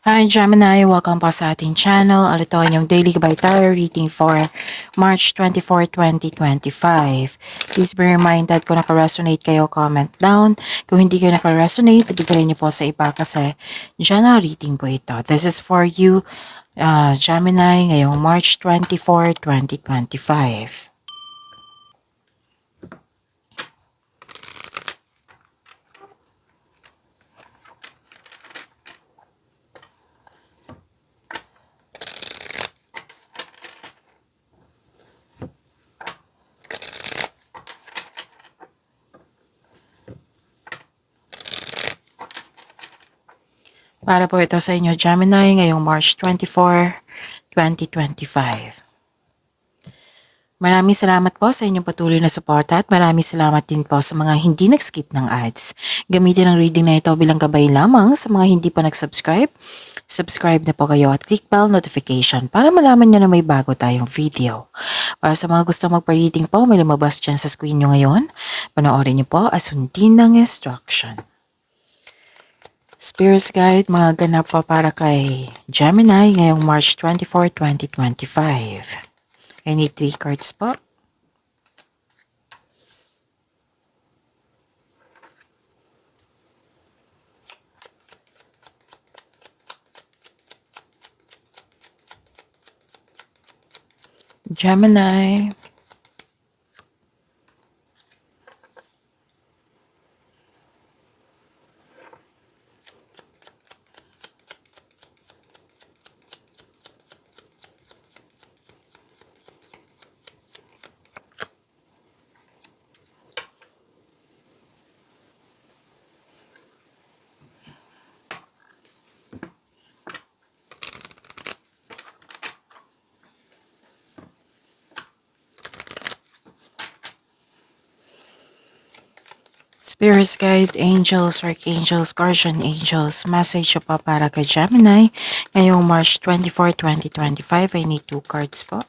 Hi Gemini, welcome po sa ating channel. Ito ang inyong daily by tarot reading for March 24, 2025. Please be reminded kung naka-resonate kayo, comment down. Kung hindi kayo naka-resonate, ibigay niyo po sa iba kasi general reading po ito. This is for you, Gemini, ngayong March 24, 2025. Para po ito sa inyo, Gemini, ngayong March 24, 2025. Maraming salamat po sa inyong patuloy na suporta at maraming salamat din po sa mga hindi nag-skip ng ads. Gamitin ang reading na ito bilang gabay lamang sa mga hindi pa nag-subscribe. Subscribe na po kayo at click bell notification para malaman nyo na may bago tayong video. Para sa mga gusto magpa-reading po, may lumabas dyan sa screen nyo ngayon. Panoorin nyo po at sundin ng instruction. Spirits Guide, mga ganap po para kay Gemini ngayong March 24, 2025. I need 3 cards po. Gemini. Spirits Guide, Angels, Archangels, Guardian Angels, message po para kay Gemini ngayong March 24, 2025. I need 2 cards po.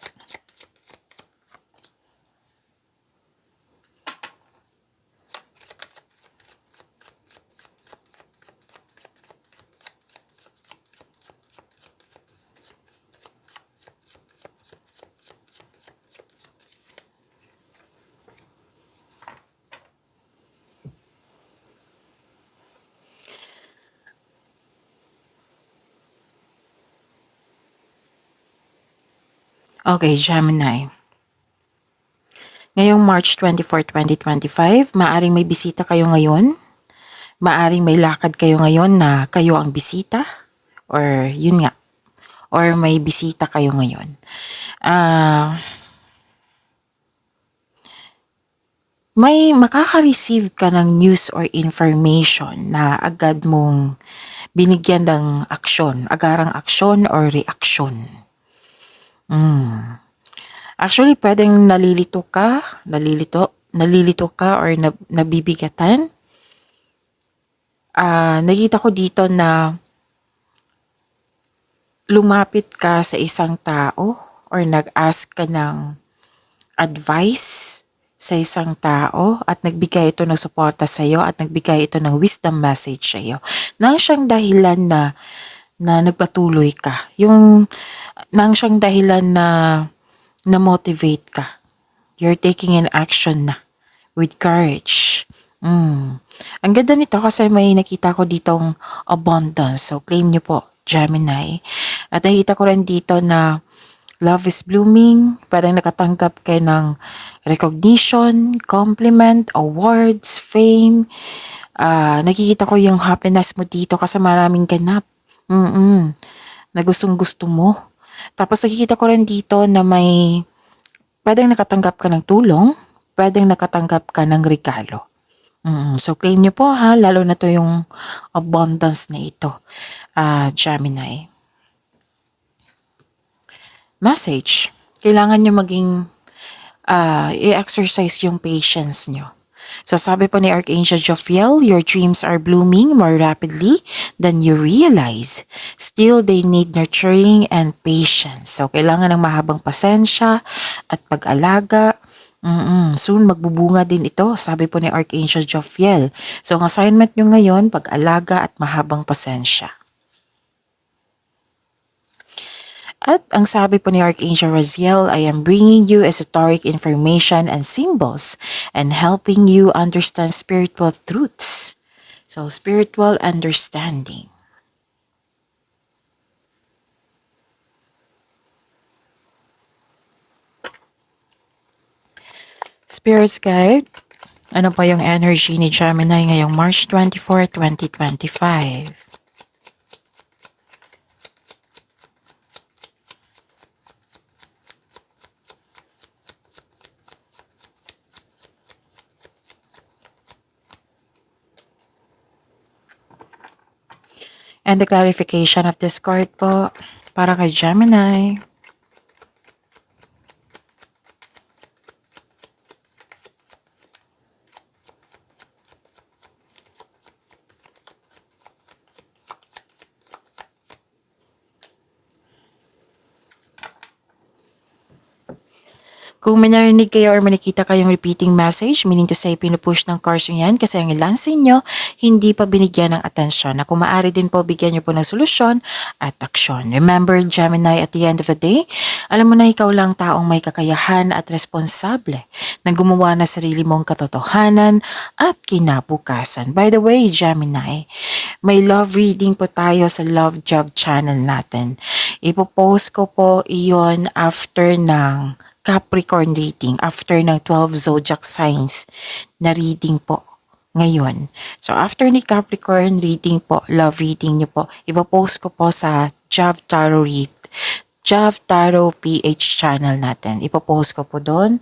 Okay, Gemini. Ngayong March 24, 2025, maaring may bisita kayo ngayon. Maaring may lakad kayo ngayon na kayo ang bisita. Or yun nga. Or may bisita kayo ngayon. May makaka-receive ka ng news or information na agad mong binigyan ng aksyon, agarang aksyon or reaksyon. Actually, pwedeng nalilito ka or nabibigatan. Nakita ko dito na lumapit ka sa isang tao or nag-ask ka ng advice sa isang tao at nagbigay ito ng suporta sa iyo at nagbigay ito ng wisdom message sa iyo. Nang siyang dahilan na nagpatuloy ka. Nang siyang dahilan na motivate ka. You're taking an action na with courage. Ang ganda nito kasi may nakita ko ditong abundance. So claim niyo po, Gemini. At nakita ko rin dito na love is blooming. Parang nakatanggap kayo ng recognition, compliment, awards, fame. Nakikita ko yung happiness mo dito kasi maraming ganap. Na gustong gusto mo. Tapos nakikita ko rin dito na pwedeng nakatanggap ka ng tulong, pwedeng nakatanggap ka ng regalo. So claim nyo po ha, lalo na to yung abundance na ito, Gemini. Message, kailangan nyo i-exercise yung patience nyo. So sabi po ni Archangel Jophiel, your dreams are blooming more rapidly than you realize. Still, they need nurturing and patience. So kailangan ng mahabang pasensya at pag-alaga. Soon magbubunga din ito, sabi po ni Archangel Jophiel. So ang assignment nyo ngayon, pag-alaga at mahabang pasensya. At ang sabi po ni Archangel Raziel, I am bringing you esoteric information and symbols and helping you understand spiritual truths. So, spiritual understanding. Spirits Guide, ano pa yung energy ni Gemini ngayong March 24, 2025? And the clarification of this card po para kay Gemini. Kung may narinig kayo or may nakita kayong repeating message, meaning to say pinupush ng cards nyo yan kasi ang ilan sa inyo hindi pa binigyan ng atensyon na kung maaari din po bigyan nyo po ng solusyon at aksyon. Remember, Gemini, at the end of the day, alam mo na ikaw lang taong may kakayahan at responsable na gumawa na sarili mong katotohanan at kinabukasan. By the way, Gemini, may love reading po tayo sa Love Job channel natin. Ipopost ko po iyon after ng Capricorn reading, after ng 12 zodiac signs na reading po ngayon. So after ni Capricorn reading po, love reading niyo po, ipopost ko po sa Jav Tarot PH channel natin. Ipopost ko po doon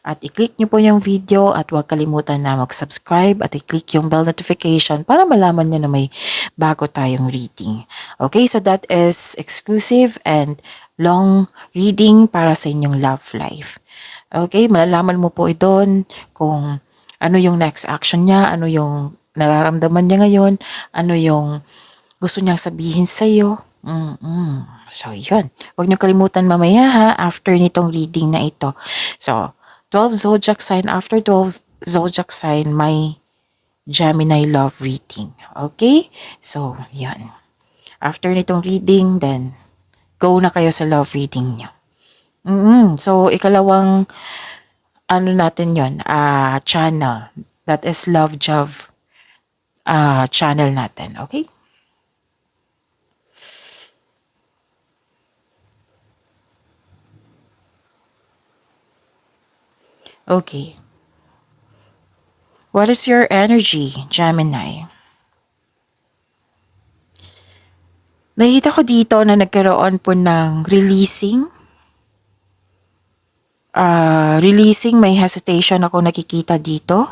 at i-click niyo po yung video at huwag kalimutan na mag-subscribe at i-click yung bell notification para malaman niyo na may bago tayong reading. Okay, so that is exclusive and long reading para sa inyong love life. Okay, malalaman mo po doon kung ano yung next action niya, ano yung nararamdaman niya ngayon, ano yung gusto niyang sabihin sa'yo. So, yun. Huwag niyo kalimutan mamaya ha, after nitong reading na ito. So, 12 zodiac sign, after 12 zodiac sign, may Gemini love reading. Okay? So, yun. After nitong reading, then, go na kayo sa love reading niyo. So, ikalawang, ano natin yun, channel. That is Love Job channel natin. Okay? Okay. What is your energy, Gemini? Nakita ko dito na nagkaroon po ng releasing. May hesitation ako nakikita dito.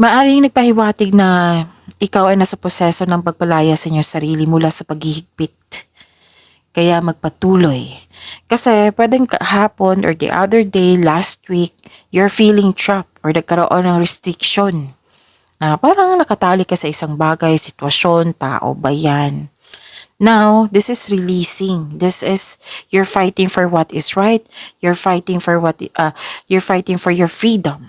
Maaring nagpahiwatig na ikaw ay nasa proseso ng pagpalaya sa inyong sarili mula sa paghihigpit. Kaya magpatuloy. Kasi pwedeng kahapon or the other day, last week, you're feeling trapped or nagkaroon ng restriction. Na parang nakatali ka sa isang bagay, sitwasyon, tao, bayan. Now, this is releasing. This is you're fighting for what is right. You're fighting for you're fighting for your freedom.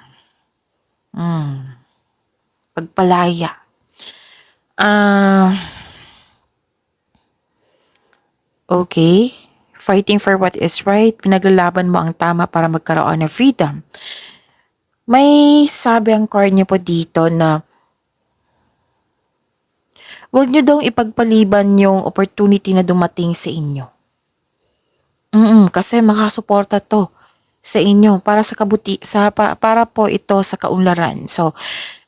Pagpalaya. Okay. Fighting for what is right. Pinaglalaban mo ang tama para magkaroon ng freedom. May sabi ang card niyo po dito na huwag niyo daw ipagpaliban yung opportunity na dumating sa inyo. Kasi makasuporta to sa inyo para sa para po ito sa kaunlaran. So,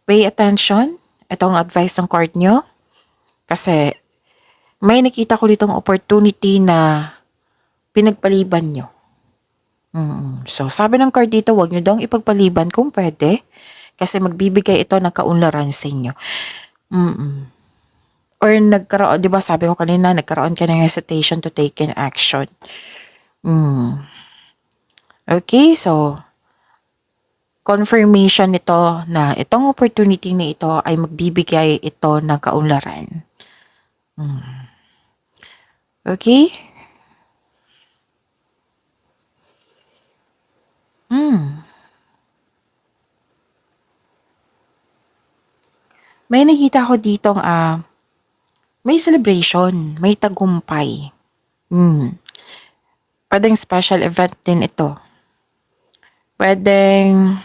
pay attention. Ito ang advice ng card niyo. Kasi may nakita ko ditong opportunity na pinagpaliban nyo. So, sabi ng card dito, huwag nyo daw ipagpaliban kung pwede. Kasi magbibigay ito ng kaunlaran sa inyo. Or nagkaroon, di ba sabi ko kanina, nagkaroon ka ng hesitation to take an action. Okay, so, confirmation nito na itong opportunity na ito ay magbibigay ito ng kaunlaran. Okay? May nakita ko ditong may celebration, may tagumpay. Pwedeng special event din ito. Pwedeng,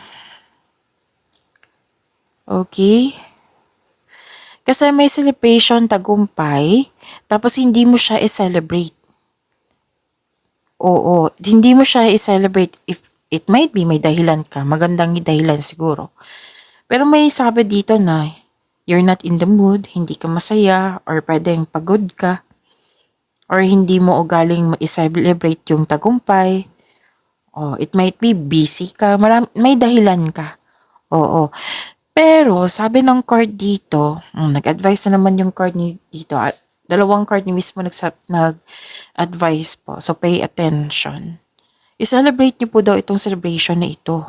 okay? Kasi may celebration tagumpay, tapos hindi mo siya i-celebrate. Oo, hindi mo siya i-celebrate if it might be may dahilan ka, magandang dahilan siguro. Pero may sabi dito na you're not in the mood, hindi ka masaya, or pwedeng pagod ka, or hindi mo ugaling i-celebrate yung tagumpay. Oh, it might be busy ka, may dahilan ka. Oo. Pero sabi ng card dito, nag-advise na naman yung card dito at dalawang card ni mismo nag-advise po. So pay attention. I-celebrate niyo po daw itong celebration na ito.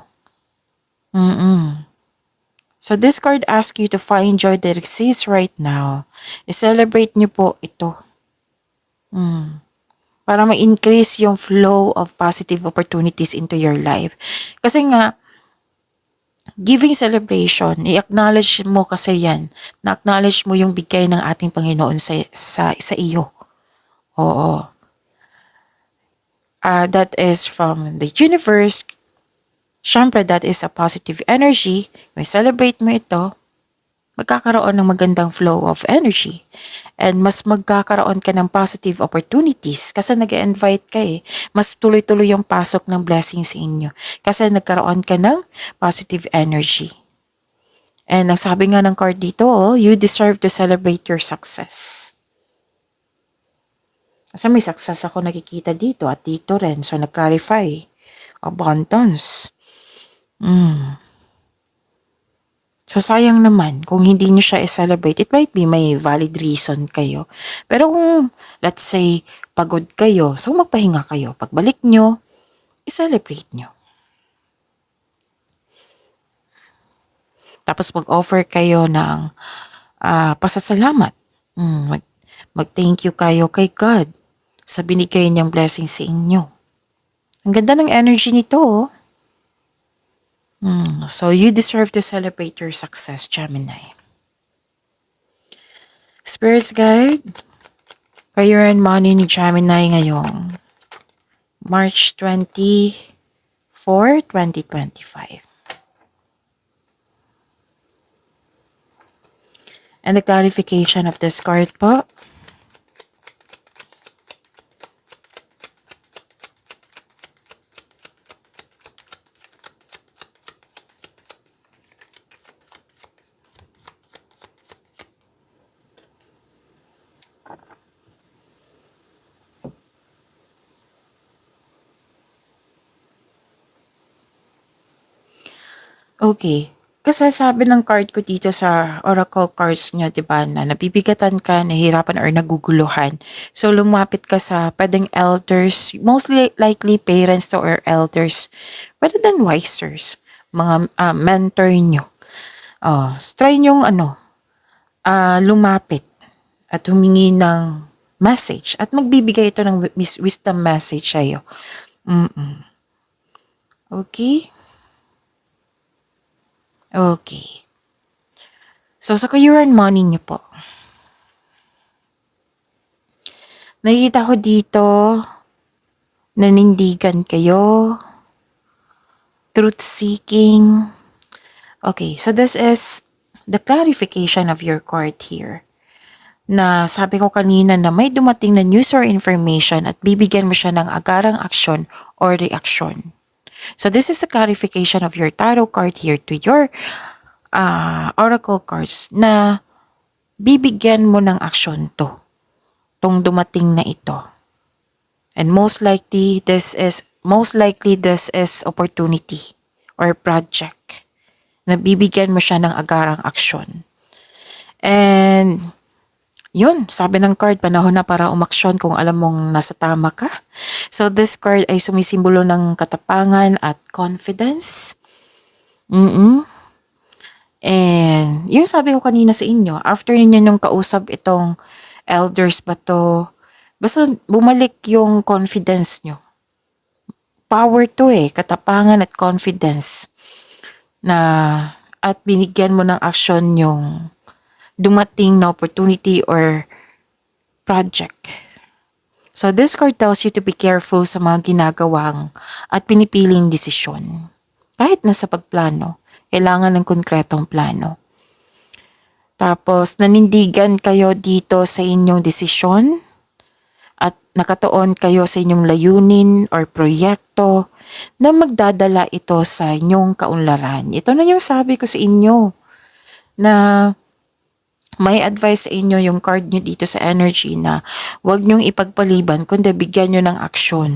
So this card asks you to find joy that exists right now. I-celebrate niyo po ito. Para ma-increase yung flow of positive opportunities into your life. Kasi nga, giving celebration, i-acknowledge mo kasi yan. Na-acknowledge mo yung bigay ng ating Panginoon sa iyo. Oo. That is from the universe. Siyempre, that is a positive energy. When celebrate mo ito, magkakaroon ng magandang flow of energy. And mas magkakaroon ka ng positive opportunities kasi nag-invite ka eh. Mas tuloy-tuloy yung pasok ng blessing sa inyo kasi nagkaroon ka ng positive energy. And ang sabi nga ng card dito, you deserve to celebrate your success. Kasi may success ako nakikita dito at dito rin. So, nag-clarify. Abundance. So, sayang naman kung hindi nyo siya i-celebrate. It might be may valid reason kayo. Pero kung, let's say, pagod kayo, so magpahinga kayo. Pagbalik nyo, i-celebrate nyo. Tapos mag-offer kayo ng pasasalamat. Mag-thank you kayo kay God sa binigay niyang blessing sa inyo. Ang ganda ng energy nito, So, you deserve to celebrate your success, Gemini. Spirits Guide, career and money ni Gemini ngayong March 24, 2025. And the clarification of this card po. Okay. Kasi sabi ng card ko dito sa oracle cards niya, di ba, na nabibigatan ka, nahihirapan or naguguluhan. So, lumapit ka sa pwedeng elders, mostly likely parents to or elders, rather than wisers, mga mentor nyo. Try nyong lumapit at humingi ng message at magbibigay ito ng wisdom message sa'yo. Okay? Okay. So, sa career and money niyo po. Nakikita ko dito, nanindigan kayo, truth-seeking. Okay, so this is the clarification of your card here. Na sabi ko kanina na may dumating na news or information at bibigyan mo siya ng agarang aksyon or reaksyon. So this is the clarification of your tarot card here to your oracle cards na bibigyan mo ng aksyon tong dumating na ito. And most likely this is opportunity or project na bibigyan mo siya ng agarang aksyon. And yun, sabi ng card, panahon na para umaksyon kung alam mong nasa tama ka. So this card ay sumisimbolo ng katapangan at confidence. And yung sabi ko kanina sa inyo, after ninyo yung kausap itong elders ba to, basta bumalik yung confidence nyo. Power to katapangan at confidence na at binigyan mo ng aksyon yung dumating na opportunity or project. So this card tells you to be careful sa mga ginagawang at pinipiling desisyon. Kahit nasa pagplano, kailangan ng konkretong plano. Tapos nanindigan kayo dito sa inyong desisyon at nakatuon kayo sa inyong layunin or proyekto na magdadala ito sa inyong kaunlaran. Ito na yung sabi ko sa inyo na may advice sa inyo yung card nyo dito sa energy na huwag nyong ipagpaliban kundi bigyan nyo ng aksyon.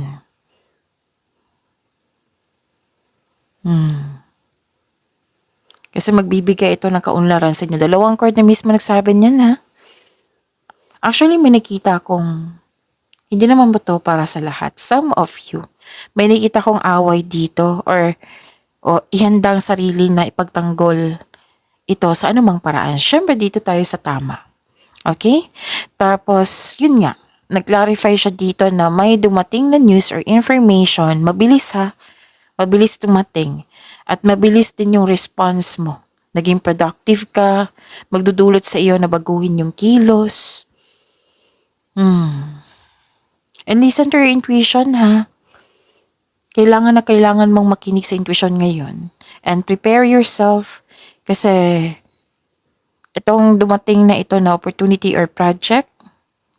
Kasi magbibigay ito ng kaunlaran sa inyo. Dalawang card na mismo nagsabi niyan ha. Actually may nakita kong, hindi naman ba to para sa lahat, some of you, may nakita kong away dito or ihandang sarili na ipagtanggol ito sa anumang paraan. Syempre dito tayo sa tama. Okay? Tapos, yun nga, nag-clarify siya dito na may dumating na news or information, mabilis ha, mabilis dumating. At mabilis din yung response mo. Naging productive ka, magdudulot sa iyo na baguhin yung kilos. And listen to your intuition ha. Kailangan na kailangan mong makinig sa intuition ngayon. And prepare yourself kasi itong dumating na ito na opportunity or project,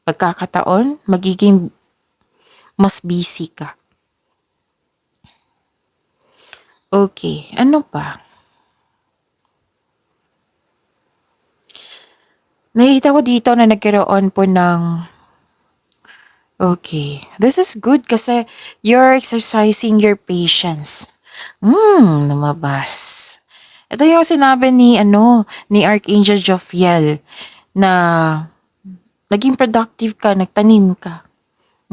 pagkakataon, magiging mas busy ka. Okay, ano pa? Nakita ko dito na nagkaroon po ng okay, this is good kasi you're exercising your patience. Lumabas. Ito yung sinabi ni Archangel Jophiel na naging productive ka, nagtanim ka.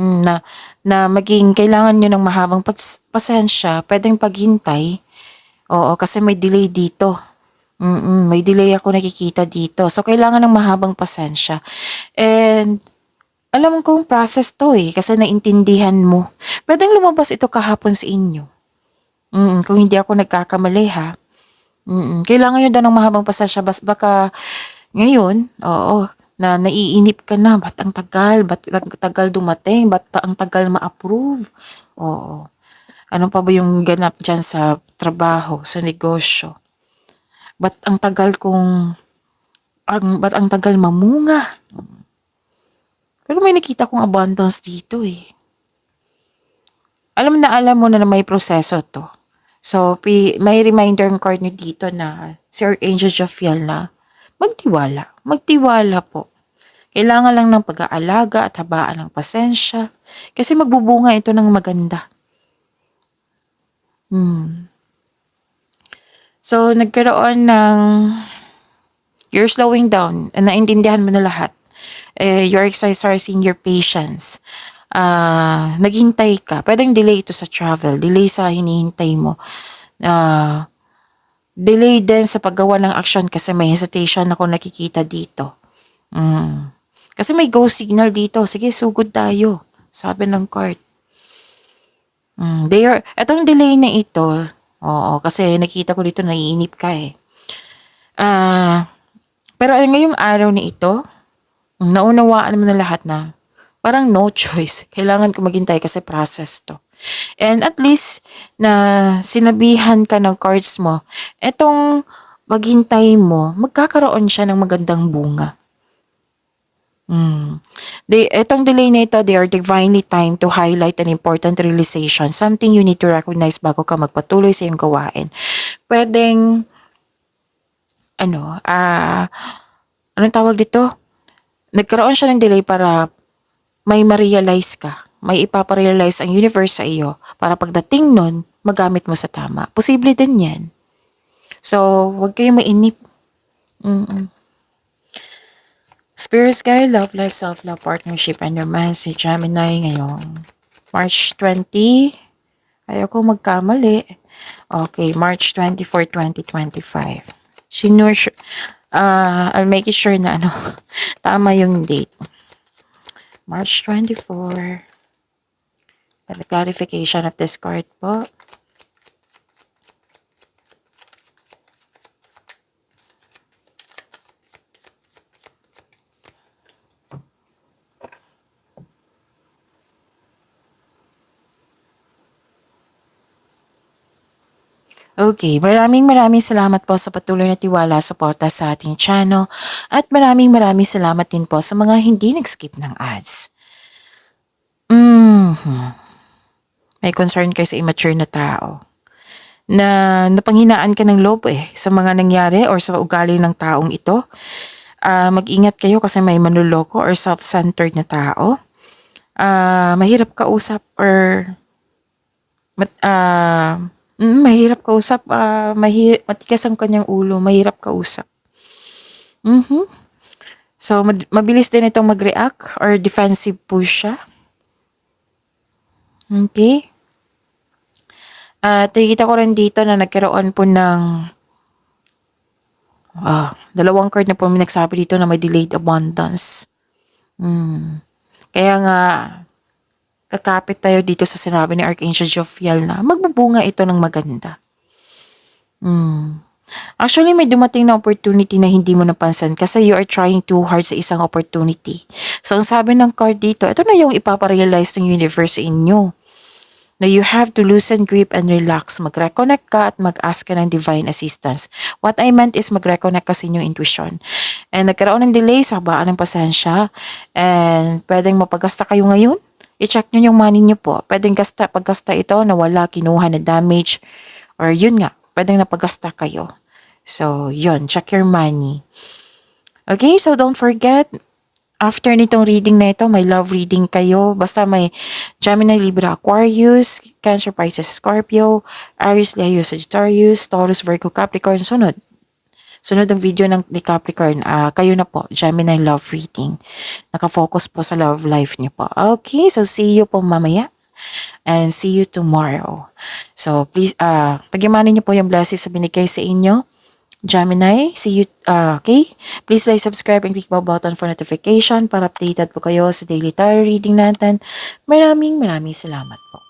Na maging kailangan nyo ng mahabang pasensya, pwedeng paghintay. Oo, kasi may delay dito. May delay ako nakikita dito. So, kailangan ng mahabang pasensya. And, alam kong process to kasi naintindihan mo. Pwedeng lumabas ito kahapon sa inyo. Kung hindi ako nagkakamali ha. Kailangan nyo daw ng mahabang pasensya. Baka ngayon, na naiinip ka na. Ba't ang tagal? Ba't ang tagal dumating? Ba't ang tagal ma-approve? Oo. Ano pa ba yung ganap dyan sa trabaho, sa negosyo? Ba't ang tagal ba't ang tagal mamunga? Pero may nakita kong abundance dito Alam mo na may proseso to. So, may reminder card nyo dito na si Archangel Jophiel na magtiwala. Magtiwala po. Kailangan lang ng pag-aalaga at habaan ng pasensya. Kasi magbubunga ito ng maganda. So, nagkaroon ng you're slowing down and naintindihan mo na lahat. You're exercising your patience. Naghintay ka. Pwedeng delay ito sa travel. Delay sa hinihintay mo. Delay din sa paggawa ng action kasi may hesitation ako nakikita dito. Kasi may go signal dito. Sige, sugod tayo. Sabi ng card. Etong delay na ito, kasi nakita ko dito naiinip ka pero ngayong araw na ito, naunawaan mo na lahat na parang no choice. Kailangan ko maghintay kasi process to. And at least na sinabihan ka ng cards mo, etong maghintay mo, magkakaroon siya ng magandang bunga. Etong delay na ito, they are divinely timed to highlight an important realization, something you need to recognize bago ka magpatuloy sa iyong gawain. Pwedeng, anong tawag dito? Nagkaroon siya ng delay para may ma-realize ka. May ipaparealize ang universe sa iyo para pagdating nun, magamit mo sa tama. Posible din yan. So, huwag kayong mainip. Spirit Guide, Love Life, Self-Love, Partnership, and Romance si Gemini ngayong March 20. Ayoko magkamali. Okay, March 24, 2025. I'll make it sure na tama yung date. March 24. And the clarification of this card po. Okay, maraming salamat po sa patuloy na tiwala, suporta sa ating channel at maraming salamat din po sa mga hindi nag-skip ng ads. Mhm. May concern kayo sa immature na tao na napanghinaan ka ng loob sa mga nangyari or sa ugali ng taong ito. Mag-ingat kayo kasi may manloloko or self-centered na tao. Mahirap kausap or mahirap kausap, matigas ang kanyang ulo, mahirap kausap. Mhm. So, mabilis din itong mag-react or defensive po siya. Okay? At nakikita ko rin dito na nagkaroon po ng dalawang card na po may nagsabi dito na may delayed abundance. Kaya nga, kakapit tayo dito sa sinabi ni Archangel Jophiel na magbubunga ito ng maganda. Actually, may dumating na opportunity na hindi mo napansin kasi you are trying too hard sa isang opportunity. So, ang sabi ng card dito, ito na yung ipaparealize ng universe sa inyo. Na you have to loosen grip and relax. Mag-reconnect ka at mag-ask ka ng divine assistance. What I meant is mag-reconnect ka sa inyong intuition. And nagkaroon ng delay sa habaan ng pasensya. And pwedeng mapagasta kayo ngayon. I-check nyo yung money nyo po. Pwedeng paggasta ito na wala, kinuha na damage. Or yun nga, pwedeng napagasta kayo. So, yun, check your money. Okay, so don't forget, after nitong reading na ito, may love reading kayo. Basta may Gemini, Libra, Aquarius, Cancer, Pisces, Scorpio, Aries, Leo, Sagittarius, Taurus, Virgo, Capricorn. Sunod ang video ni Capricorn. Kayo na po, Gemini love reading. Nakafocus po sa love life niyo po. Okay, so see you po mamaya. And see you tomorrow. So please, pagyamanin niyo po yung blessings sa binigay sa inyo. Gemini, see you, okay? Please like, subscribe, and click the button for notification para updated po kayo sa daily tarot reading natin. Maraming salamat po.